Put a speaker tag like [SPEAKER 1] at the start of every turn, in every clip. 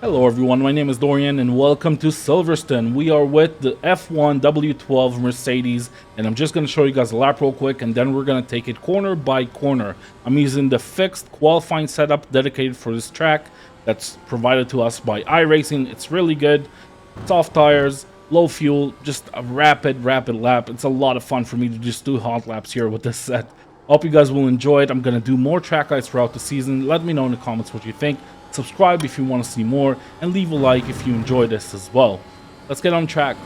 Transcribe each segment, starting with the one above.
[SPEAKER 1] Hello everyone, my name is Dorian and welcome to Silverstone. We are with the F1 W12 Mercedes and I'm just going to show you guys a lap real quick and then we're going to take it corner by corner. I'm using the fixed qualifying setup dedicated for this track that's provided to us by iRacing. It's really good, soft tires, low fuel, just a rapid lap. It's a lot of fun for me to just do hot laps here with this set. Hope you guys will enjoy it. I'm going to do more track guides throughout the season. Let me know in the comments what you think. Subscribe if you want to see more, and leave a like if you enjoy this as well. Let's get on track.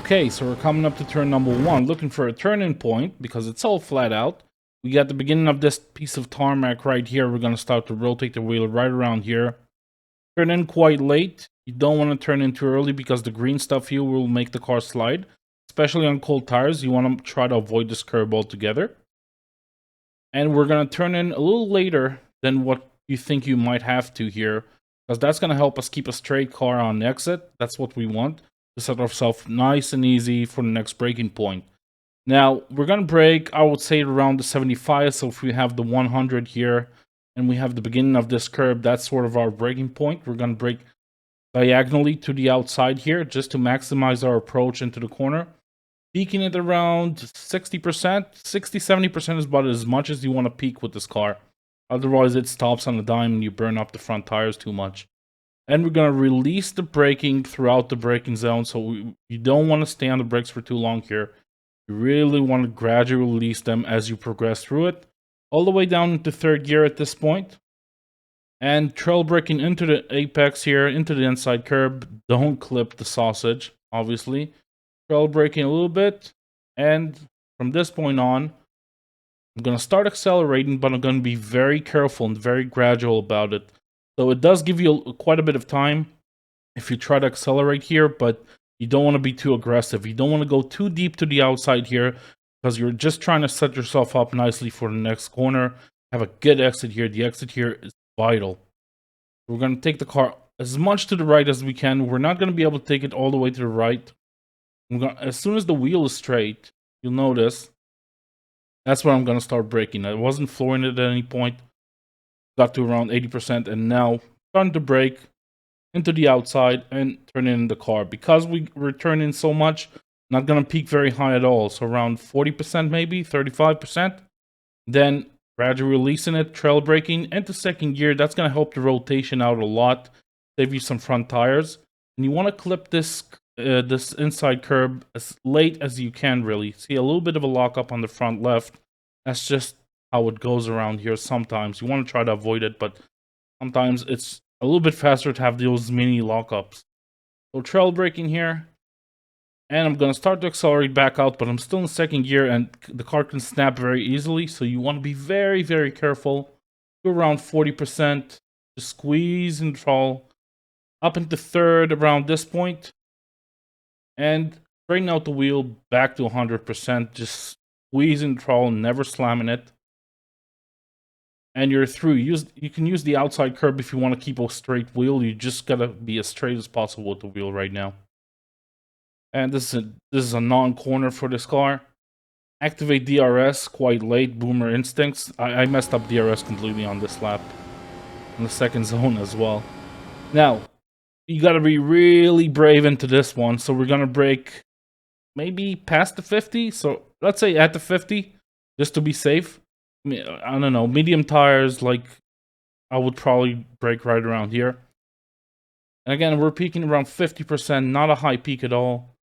[SPEAKER 1] Okay, so we're coming up to turn number 1, looking for a turn-in point because it's all flat out. We got the beginning of this piece of tarmac right here. We're going to start to rotate the wheel right around here. Turn in quite late. You don't want to turn in too early because the green stuff here will make the car slide. Especially on cold tires, you want to try to avoid this curb altogether. And we're going to turn in a little later than what you think you might have to here, because that's going to help us keep a straight car on the exit. That's what we want, to set ourselves nice and easy for the next braking point. Now, we're going to brake, I would say, around the 75, so if we have the 100 here, and we have the beginning of this curve, that's sort of our braking point. We're going to brake diagonally to the outside here, just to maximize our approach into the corner. Peaking it around 60%, 60-70% is about as much as you want to peak with this car. Otherwise, it stops on a dime and you burn up the front tires too much. And we're going to release the braking throughout the braking zone, so you don't want to stay on the brakes for too long here. You really want to gradually release them as you progress through it, all the way down into third gear at this point. And trail braking into the apex here, into the inside curb. Don't clip the sausage, obviously. Trail braking a little bit, and from this point on, I'm going to start accelerating, but I'm going to be very careful and very gradual about it. So it does give you quite a bit of time if you try to accelerate here, but you don't want to be too aggressive. You don't want to go too deep to the outside here, because you're just trying to set yourself up nicely for the next corner. Have a good exit here. The exit here is vital. We're going to take the car as much to the right as we can. We're not going to be able to take it all the way to the right. As soon as the wheel is straight, you'll notice that's where I'm going to start braking. I wasn't flooring it at any point. Got to around 80%, and now starting to brake into the outside and turn in the car. Because we're turning so much, not going to peak very high at all. So around 40% maybe, 35%. Then gradually releasing it, trail braking into second gear. That's going to help the rotation out a lot, save you some front tires. And you want to clip this inside curb as late as you can, really. See a little bit of a lockup on the front left. That's just how it goes around here sometimes. You want to try to avoid it, but sometimes it's a little bit faster to have those mini lockups. So trail braking here. And I'm going to start to accelerate back out, but I'm still in second gear and the car can snap very easily. So you want to be very, very careful. To around 40%. Just squeeze and throttle. Up into third around this point. And straighten out the wheel back to 100%. Just squeeze and throttle, never slamming it. And you're through. You can use the outside curb if you want to keep a straight wheel. You just gotta be as straight as possible with the wheel right now. And this is a non-corner for this car. Activate DRS quite late, Boomer Instincts. I messed up DRS completely on this lap. On the second zone as well. Now, you gotta be really brave into this one, so we're gonna brake maybe past the 50, so let's say at the 50, just to be safe. I don't know, medium tires, like, I would probably brake right around here. And again, we're peaking around 50%, not a high peak at all.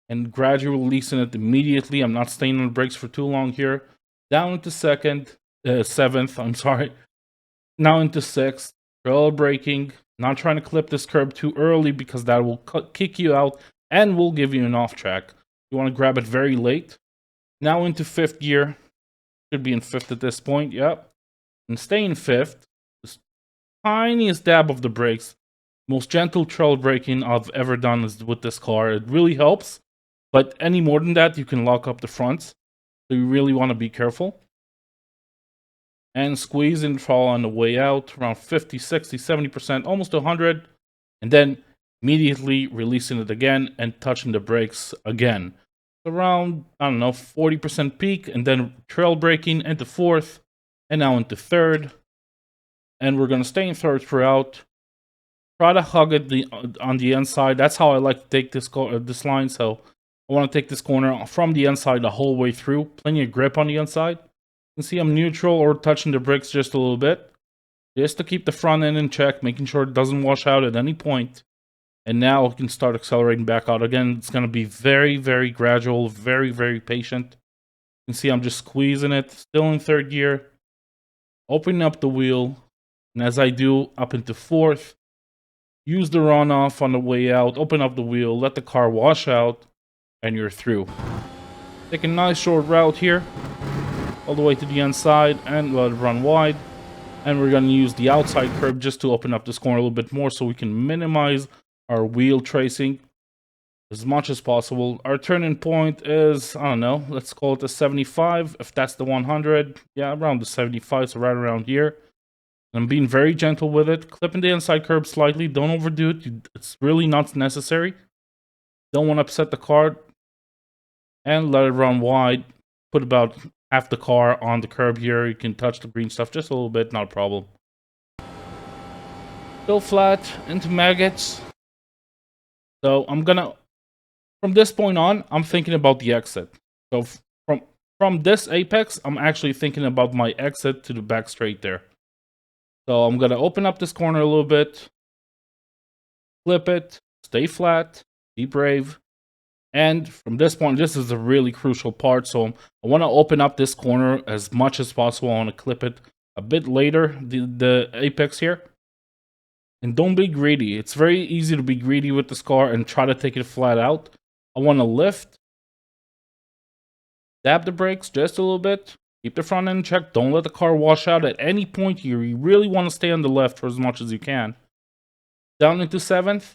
[SPEAKER 1] And gradually releasing it immediately. I'm not staying on the brakes for too long here. Down into seventh, I'm sorry. Now into sixth. Trail braking. Not trying to clip this curb too early because that will kick you out and will give you an off track. You want to grab it very late. Now into fifth gear. Should be in fifth at this point, yep. And stay in fifth. This tiniest dab of the brakes. Most gentle trail braking I've ever done is with this car. It really helps. But any more than that, you can lock up the fronts. So you really want to be careful. And squeeze in throttle on the way out, around 50, 60, 70%, almost 100. And then immediately releasing it again and touching the brakes again. Around, I don't know, 40% peak, and then trail braking into fourth, and now into third. And we're going to stay in third throughout. Try to hug it on the inside. That's how I like to take this line, so I want to take this corner from the inside the whole way through. Plenty of grip on the inside. You can see I'm neutral or touching the brakes just a little bit. Just to keep the front end in check, making sure it doesn't wash out at any point. And now I can start accelerating back out. Again, it's going to be very, very gradual, very, very patient. You can see I'm just squeezing it, still in third gear. Opening up the wheel. And as I do, up into fourth. Use the runoff on the way out. Open up the wheel, let the car wash out. And you're through. Take a nice short route here. All the way to the inside and let it run wide. And we're going to use the outside curb just to open up this corner a little bit more so we can minimize our wheel tracing as much as possible. Our turning point is, I don't know, let's call it a 75. If that's the 100, yeah, around the 75, so right around here. And I'm being very gentle with it. Clipping the inside curb slightly. Don't overdo it. It's really not necessary. Don't want to upset the car. And let it run wide. Put about half the car on the curb here. You can touch the green stuff just a little bit, not a problem. Still flat into maggots. So I'm gonna, from this point on, I'm thinking about the exit. So from this apex, I'm actually thinking about my exit to the back straight there. So I'm gonna open up this corner a little bit, flip it, stay flat, be brave. And from this point, this is a really crucial part. So I want to open up this corner as much as possible. I want to clip it a bit later, the apex here. And don't be greedy. It's very easy to be greedy with this car and try to take it flat out. I want to lift. Dab the brakes just a little bit. Keep the front end in check. Don't let the car wash out at any point here. You really want to stay on the left for as much as you can. Down into seventh.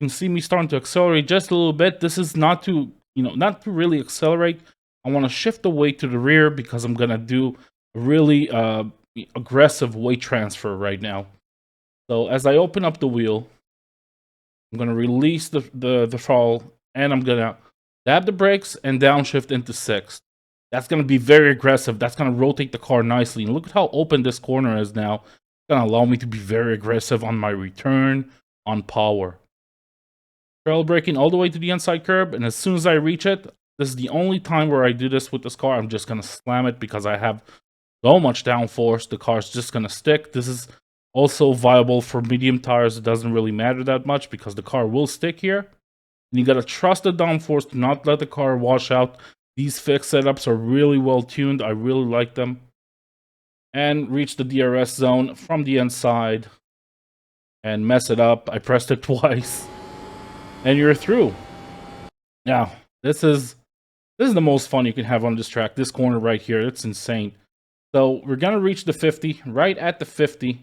[SPEAKER 1] You can see me starting to accelerate just a little bit. This is not to, not to really accelerate. I want to shift the weight to the rear because I'm going to do a really aggressive weight transfer right now. So as I open up the wheel, I'm going to release the throttle and I'm going to dab the brakes and downshift into sixth. That's going to be very aggressive. That's going to rotate the car nicely. And look at how open this corner is now. It's going to allow me to be very aggressive on my return on power. Trail braking all the way to the inside curb, and as soon as I reach it, this is the only time where I do this with this car. I'm just going to slam it because I have so much downforce. The car's just going to stick. This is also viable for medium tires. It doesn't really matter that much because the car will stick here. And you got to trust the downforce to not let the car wash out. These fixed setups are really well tuned. I really like them. And reach the DRS zone from the inside and mess it up. I pressed it twice. And you're through. Now, this is the most fun you can have on this track. This corner right here, it's insane. So we're gonna reach the 50. Right at the 50,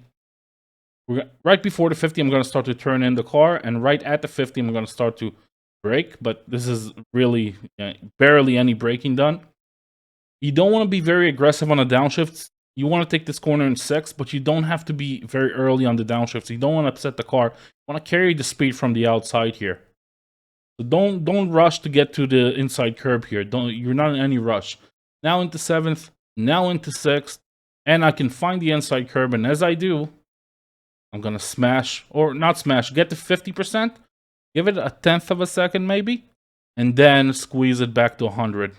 [SPEAKER 1] right before the 50, I'm gonna start to turn in the car, and right at the 50, I'm gonna start to brake. But this is really barely any braking done. You don't want to be very aggressive on the downshifts. You want to take this corner in sixth, but you don't have to be very early on the downshifts. You don't want to upset the car. You want to carry the speed from the outside here. So don't rush to get to the inside curb here. You're not in any rush. Now into 7th, now into 6th, and I can find the inside curb, and as I do, I'm gonna smash, or not smash, get to 50%, give it a 1/10 of a second maybe, and then squeeze it back to 100.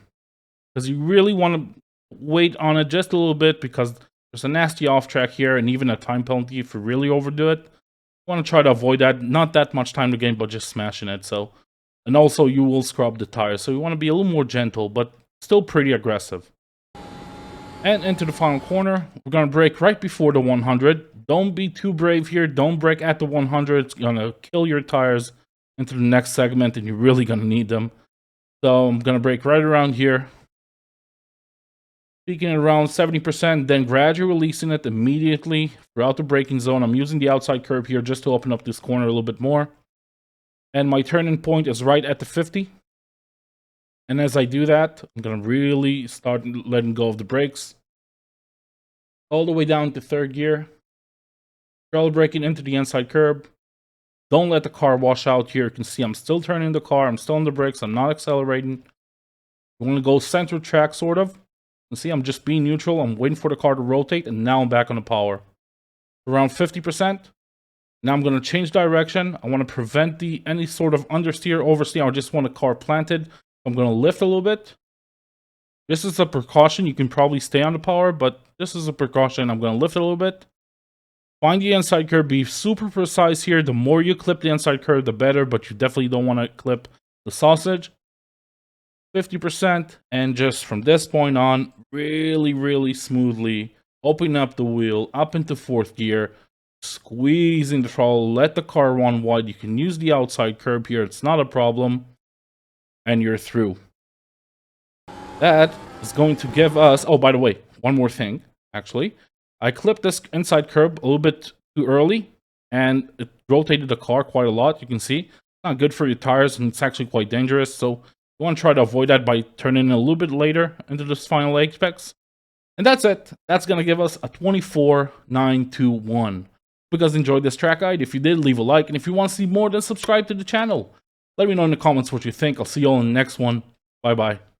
[SPEAKER 1] Because you really want to wait on it just a little bit, because there's a nasty off track here and even a time penalty if you really overdo it. You want to try to avoid that. Not that much time to gain, but just smashing it. So, and also you will scrub the tires, so you want to be a little more gentle, but still pretty aggressive. And into the final corner, we're going to brake right before the 100. Don't be too brave here. Don't brake at the 100. It's going to kill your tires into the next segment, and you're really going to need them. So I'm going to brake right around here. Peaking around 70%, then gradually releasing it immediately throughout the braking zone. I'm using the outside curb here just to open up this corner a little bit more. And my turning point is right at the 50. And as I do that, I'm going to really start letting go of the brakes. All the way down to 3rd gear. Throttle braking into the inside curb. Don't let the car wash out here. You can see I'm still turning the car. I'm still on the brakes. I'm not accelerating. You want to go center track, sort of. You see, I'm just being neutral. I'm waiting for the car to rotate, and now I'm back on the power. Around 50%. Now I'm going to change direction. I want to prevent any sort of understeer, oversteer. I just want the car planted. I'm going to lift a little bit. This is a precaution. You can probably stay on the power, but this is a precaution. I'm going to lift a little bit. Find the inside curb. Be super precise here. The more you clip the inside curb, the better, but you definitely don't want to clip the sausage. 50%, and just from this point on, really smoothly opening up the wheel up into 4th gear, squeezing the throttle, let the car run wide. You can use the outside curb here, it's not a problem, and you're through. That is going to give us, oh, by the way, one more thing, actually. I clipped this inside curb a little bit too early, and it rotated the car quite a lot. You can see it's not good for your tires, and it's actually quite dangerous, so you want to try to avoid that by turning a little bit later into this final apex. And that's it. That's going to give us a 24.921. If you guys enjoyed this track guide, if you did, leave a like. And if you want to see more, then subscribe to the channel. Let me know in the comments what you think. I'll see you all in the next one. Bye-bye.